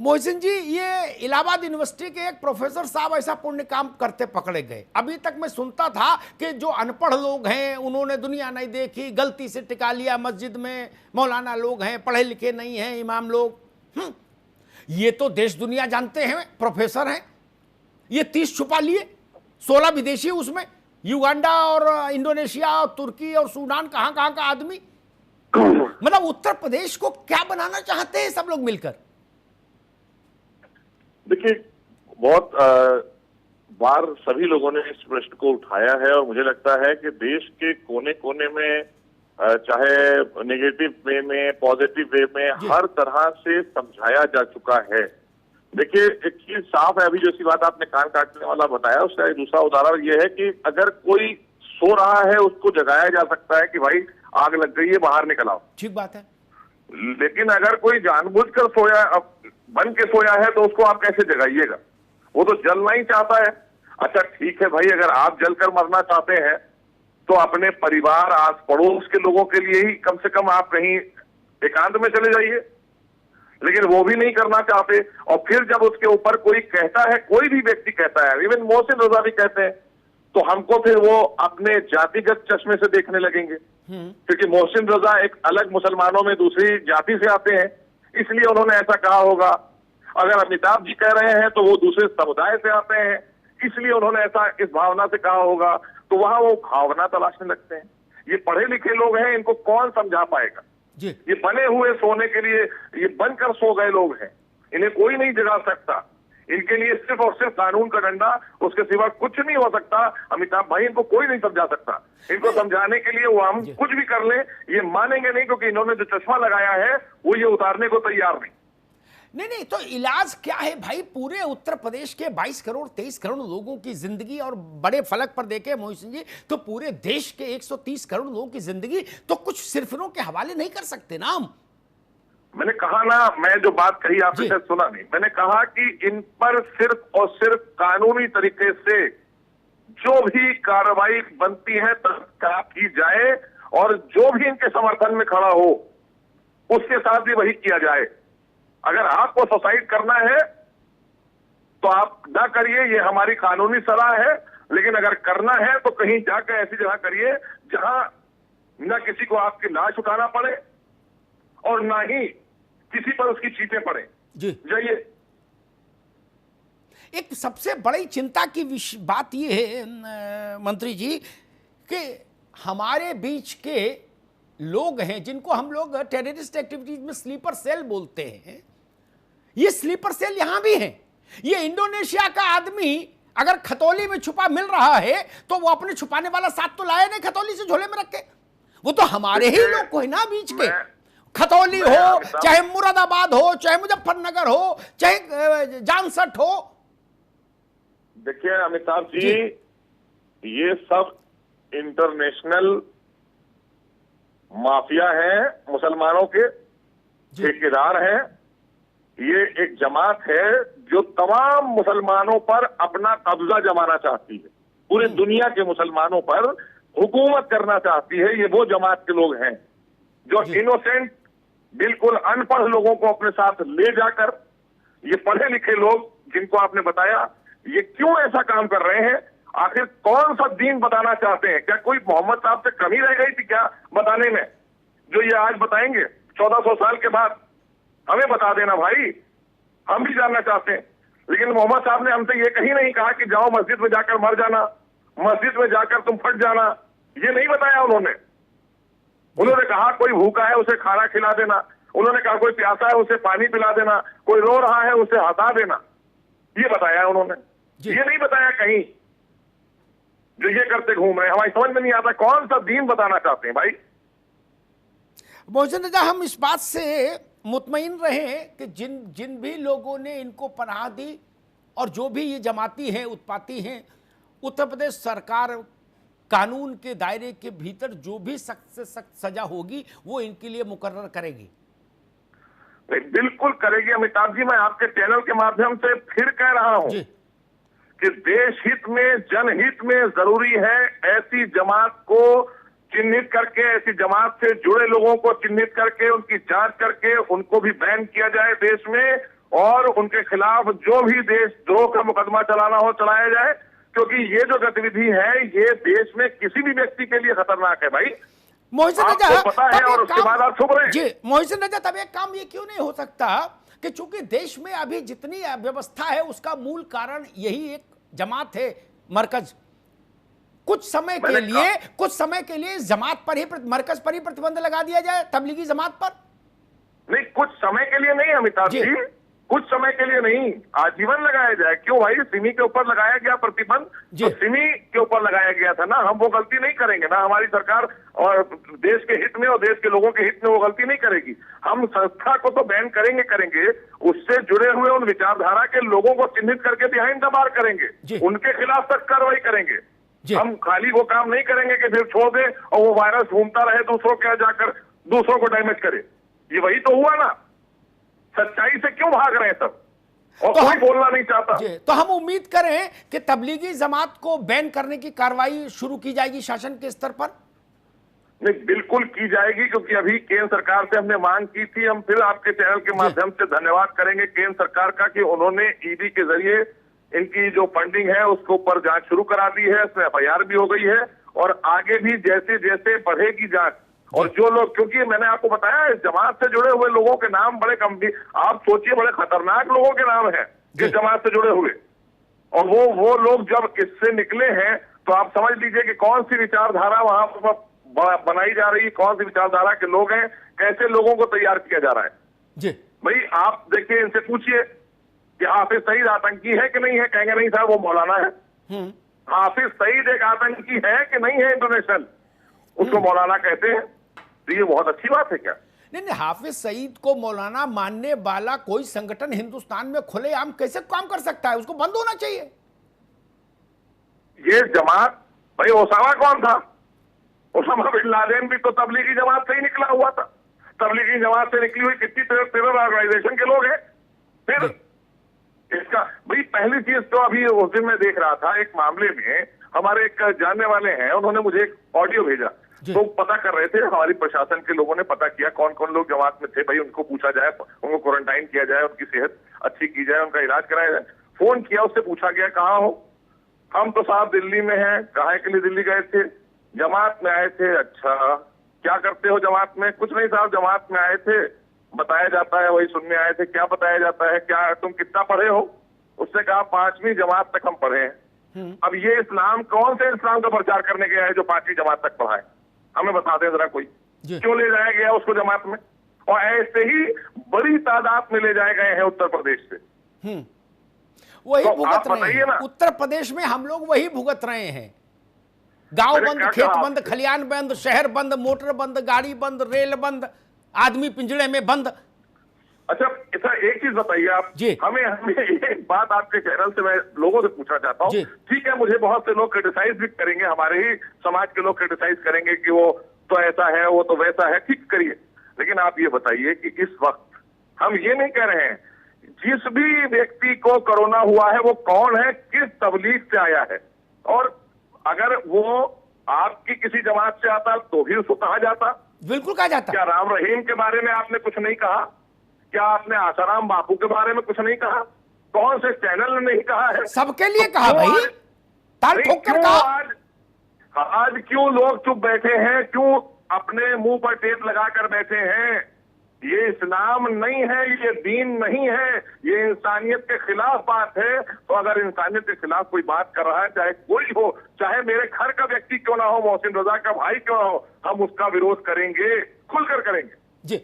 मोहसिन जी, ये इलाहाबाद यूनिवर्सिटी के एक प्रोफेसर साहब ऐसा पुण्य काम करते पकड़े गए। अभी तक मैं सुनता था कि जो अनपढ़ लोग हैं, उन्होंने दुनिया नहीं देखी, गलती से टिका लिया मस्जिद में, मौलाना लोग हैं, पढ़े लिखे नहीं हैं, इमाम लोग। ये तो देश दुनिया जानते हैं, प्रोफेसर हैं। ये 30 छुपा लिए, 16 विदेशी उसमें, युगांडा और इंडोनेशिया और तुर्की और सूडान, कहां कहां का आदमी। मतलब उत्तर प्रदेश को क्या बनाना चाहते हैं सब लोग मिलकर? देखिए, बहुत बार सभी लोगों ने इस प्रश्न को उठाया है और मुझे लगता है कि देश के कोने कोने में, चाहे नेगेटिव वे में, पॉजिटिव वे में, हर तरह से समझाया जा चुका है। देखिए, एक चीज साफ है, अभी जैसी बात आपने कान काटने वाला बताया, उसका एक दूसरा उदाहरण यह है कि अगर कोई सो रहा है उसको जगाया जा सकता है कि भाई आग लग गई है, बाहर निकल आओ। ठीक बात है। लेकिन अगर कोई जानबूझकर सोया, बन के सोया है, तो उसको आप कैसे जगाइएगा? वो तो जलना ही चाहता है। अच्छा ठीक है भाई, अगर आप जलकर मरना चाहते हैं तो अपने परिवार, आस पड़ोस के लोगों के लिए ही कम से कम आप कहीं एकांत में चले जाइए, लेकिन वो भी नहीं करना चाहते। और फिर जब उसके ऊपर कोई कहता है, कोई भी व्यक्ति कहता है, इवन मोहसिन रजा भी कहते हैं, तो हमको फिर वो अपने जातिगत चश्मे से देखने लगेंगे, क्योंकि मोहसिन रजा एक अलग मुसलमानों में दूसरी जाति से आते हैं, इसलिए उन्होंने ऐसा कहा होगा। अगर अमिताभ जी कह रहे हैं तो वो दूसरे समुदाय से आते हैं, इसलिए उन्होंने ऐसा इस भावना से कहा होगा। तो वहां वो भावना तलाशने लगते हैं। ये पढ़े लिखे लोग हैं, इनको कौन समझा पाएगा? ये बने हुए सोने के लिए, ये बनकर सो गए लोग हैं, इन्हें कोई नहीं जगा सकता। इनके लिए सिर्फ और सिर्फ कानून का डंडा, उसके सिवा कुछ नहीं हो सकता। अमिताभ भाई, इनको कोई नहीं समझा सकता। इनको समझाने के लिए वो हम कुछ भी कर ले, ये मानेंगे नहीं, क्योंकि इन्होंने जो चश्मा लगाया है वो ये उतारने को तैयार नहीं। नहीं, तो इलाज क्या है भाई? पूरे उत्तर प्रदेश के 22 करोड़ 23 करोड़ लोगों की जिंदगी, और बड़े फलक पर देखे मोहसिन जी तो पूरे देश के 130 करोड़ लोगों की जिंदगी तो कुछ सिरफिरों के हवाले नहीं कर सकते ना हम। मैंने कहा ना, मैं जो बात कही आपने शायद सुना नहीं। मैंने कहा कि इन पर सिर्फ और सिर्फ कानूनी तरीके से जो भी कार्रवाई बनती है तत्काल की जाए, और जो भी इनके समर्थन में खड़ा हो उसके साथ भी वही किया जाए। अगर आपको सुसाइड करना है तो आप ना करिए, ये हमारी कानूनी सलाह है। लेकिन अगर करना है तो कहीं जाकर ऐसी जगह करिए जहां न किसी को आपकी लाश उठाना पड़े और ना ही किसी पर उसकी चीटें पड़े। जाइए। एक सबसे बड़ी चिंता की बात यह है मंत्री जी कि हमारे बीच के लोग हैं जिनको हम लोग टेररिस्ट एक्टिविटीज में स्लीपर सेल बोलते हैं। ये स्लीपर सेल यहां भी हैं। ये इंडोनेशिया का आदमी अगर खतौली में छुपा मिल रहा है तो वो अपने छुपाने वाला साथ तो लाया नहीं, खतौली से झोले में रख के। वो तो हमारे ही लोग को है ना बीच के। खतौली हो, चाहे मुरादाबाद हो, चाहे मुजफ्फरनगर हो, चाहे जानसठ हो। देखिए अमिताभ जी, ये सब इंटरनेशनल माफिया है, मुसलमानों के ठेकेदार हैं। ये एक जमात है जो तमाम मुसलमानों पर अपना कब्जा जमाना चाहती है, पूरी दुनिया के मुसलमानों पर हुकूमत करना चाहती है। ये वो जमात के लोग हैं जो इनोसेंट, बिल्कुल अनपढ़ लोगों को अपने साथ ले जाकर, ये पढ़े लिखे लोग जिनको आपने बताया, ये क्यों ऐसा काम कर रहे हैं? आखिर कौन सा दीन बताना चाहते हैं? क्या कोई मोहम्मद साहब से कमी रह गई थी क्या बताने में, जो ये आज बताएंगे 1400 साल के बाद? हमें बता देना भाई, हम भी जानना चाहते हैं। लेकिन मोहम्मद साहब ने हमसे ये कहीं नहीं कहा कि जाओ मस्जिद में जाकर मर जाना, मस्जिद में जाकर तुम फट जाना। ये नहीं बताया उन्होंने। उन्होंने कहा कोई भूखा है उसे खाना खिला देना, उन्होंने कहा कोई प्यासा है उसे पानी पिला देना, कोई रो रहा है उसे हंसा देना। ये बताया उन्होंने, ये नहीं बताया कहीं जो ये करते घूम रहे हैं। हमारी समझ में नहीं आता कौन सा दीन बताना चाहते हैं भाई। मोहसिन रजा, हम इस बात से मुतमईन रहे कि जिन भी लोगों ने इनको पनाह दी और जो भी ये जमाती हैं, उत्पाती हैं, उत्तर प्रदेश सरकार कानून के दायरे के भीतर जो भी सख्त से सख्त सजा होगी वो इनके लिए मुकर्रर करेगी। बिल्कुल करेगी अमिताभ जी। मैं आपके चैनल के माध्यम से फिर कह रहा हूं कि देश हित में, जनहित में जरूरी है ऐसी जमात को चिन्हित करके, ऐसी जमात से जुड़े लोगों को चिन्हित करके, उनकी जांच करके उनको भी बैन किया जाए देश में, और उनके खिलाफ जो भी देशद्रोह का मुकदमा चलाना हो चलाया जाए, क्योंकि ये जो गतिविधि है ये देश में किसी भी व्यक्ति के लिए खतरनाक है भाई। मोहसिन रजा, आपको पता है और उसके बाद आप छुप रहे हैं। जी मोहसिन रजा, तब एक काम ये क्यों नहीं हो सकता कि चूंकि देश में अभी जितनी व्यवस्था है उसका मूल कारण यही एक जमात है, मरकज। कुछ समय के लिए जमात पर ही, मरकज पर ही प्रतिबंध लगा दिया जाए, तबलीगी जमात पर। नहीं, कुछ समय के लिए नहीं अमिताभ जी, कुछ समय के लिए नहीं, आजीवन लगाया जाए। क्यों भाई, सिमी के ऊपर लगाया गया प्रतिबंध, तो सिमी के ऊपर लगाया गया था ना। हम वो गलती नहीं करेंगे ना, हमारी सरकार और देश के हित में और देश के लोगों के हित में वो गलती नहीं करेगी। हम संस्था को तो बैन करेंगे, उससे जुड़े हुए उन विचारधारा के लोगों को चिन्हित करके बिहाइंड द बार करेंगे, उनके खिलाफ सख्त कार्रवाई करेंगे। हम खाली वो काम नहीं करेंगे कि फिर छोड़ दे और वो वायरस घूमता रहे दूसरों के जाकर दूसरों को डैमेज करे। ये वही तो हुआ ना। सच्चाई से क्यों भाग रहे हैं सब, और तो कोई बोलना नहीं चाहता। तो हम उम्मीद करें कि तबलीगी जमात को बैन करने की कार्रवाई शुरू की जाएगी शासन के स्तर पर। नहीं, बिल्कुल की जाएगी, क्योंकि अभी केंद्र सरकार से हमने मांग की थी। हम फिर आपके चैनल के माध्यम से धन्यवाद करेंगे केंद्र सरकार का कि उन्होंने ईडी के जरिए इनकी जो फंडिंग है उसके ऊपर जांच शुरू करा दी है, इसमें एफआईआर भी हो गई है, और आगे भी जैसे जैसे बढ़ेगी जांच, और जो लोग, क्योंकि मैंने आपको बताया इस जमात से जुड़े हुए लोगों के नाम बड़े गंभीर, आप सोचिए बड़े खतरनाक लोगों के नाम हैं इस जमात से जुड़े हुए, और वो लोग जब इससे निकले हैं तो आप समझ लीजिए कि कौन सी विचारधारा वहां पर बनाई जा रही है, कौन सी विचारधारा के लोग हैं, कैसे लोगों को तैयार किया जा रहा है। जी भाई आप देखिए, इनसे पूछिए कि हाफिज सईद आतंकी है कि नहीं है, कहेंगे नहीं साहब वो मौलाना है। हाफिज सईद एक आतंकी है कि नहीं है इंटरनेशनल, उसको मौलाना कहते हैं। तो ये बहुत अच्छी बात है क्या? नहीं, हाफिज सईद को मौलाना मानने वाला कोई संगठन हिंदुस्तान में खुलेआम कैसे काम कर सकता है? उसको बंद होना चाहिए। ये जमात, भाई ओसामा कौन था? ओसामा बिन लादेन भी तो तबलीगी जमात से ही निकला हुआ था। तबलीगी जमात से निकली हुई कितनी टेरर ऑर्गेनाइजेशन के लोग हैं। फिर इसका भाई पहली चीज तो अभी उस दिन मैं देख रहा था एक मामले में, हमारे एक जानने वाले हैं, उन्होंने मुझे एक ऑडियो भेजा, तो पता कर रहे थे, हमारी प्रशासन के लोगों ने पता किया कौन कौन लोग जमात में थे। भाई उनको पूछा जाए, उनको क्वारंटाइन किया जाए, उनकी सेहत अच्छी की जाए, उनका इलाज कराया जाए। फोन किया, उससे पूछा गया कहाँ हो? हम तो साहब दिल्ली में हैं। काहे के लिए दिल्ली गए थे? जमात में आए थे। अच्छा, क्या करते हो जमात में? कुछ नहीं साहब, जमात में आए थे, बताया जाता है, वही सुनने आए थे। क्या बताया जाता है? क्या तुम कितना पढ़े हो? उससे कहा 5वीं जमात तक हम पढ़े हैं। अब ये इस्लाम, कौन से इस्लाम का प्रचार करने गया है जो 5वीं जमात तक पढ़ा है? हमें बता दें जरा, कोई क्यों ले जाया गया उसको जमात में? और ऐसे ही बड़ी तादाद में ले जाए गए हैं उत्तर प्रदेश से। वही तो भुगत रहे हैं उत्तर प्रदेश में, हम लोग वही भुगत रहे हैं। गांव बंद, खेत बंद, खलियान बंद, शहर बंद, मोटर बंद, गाड़ी बंद, रेल बंद, आदमी पिंजड़े में बंद। अच्छा, एक चीज बताइए आप हमें एक बात आपके चैनल से मैं लोगों से पूछना चाहता हूँ। ठीक है, मुझे बहुत से लोग क्रिटिसाइज भी करेंगे, हमारे ही समाज के लोग क्रिटिसाइज करेंगे कि वो तो ऐसा है, वो तो वैसा है। ठीक, करिए, लेकिन आप ये बताइए कि इस वक्त हम ये नहीं कह रहे हैं जिस भी व्यक्ति को कोरोना हुआ है वो कौन है, किस तबलीग से आया है, और अगर वो आपकी किसी जमात से आता तो भी उसको कहा जाता। बिल्कुल कहा जाता। क्या राम रहीम के बारे में आपने कुछ नहीं कहा? क्या आपने आसाराम बापू के बारे में कुछ नहीं कहा? कौन से चैनल ने नहीं कहा है? सबके लिए कहा भाई, ताल ठोक कर कहा। आज क्यों लोग चुप बैठे हैं? क्यों अपने मुंह पर टेप लगाकर बैठे हैं? ये इस्लाम नहीं है, ये दीन नहीं है, ये इंसानियत के खिलाफ बात है। तो अगर इंसानियत के खिलाफ कोई बात कर रहा है, चाहे कोई हो, चाहे मेरे घर का व्यक्ति क्यों ना हो, मोहसिन रजा का भाई क्यों ना हो, हम उसका विरोध करेंगे, खुलकर करेंगे। जी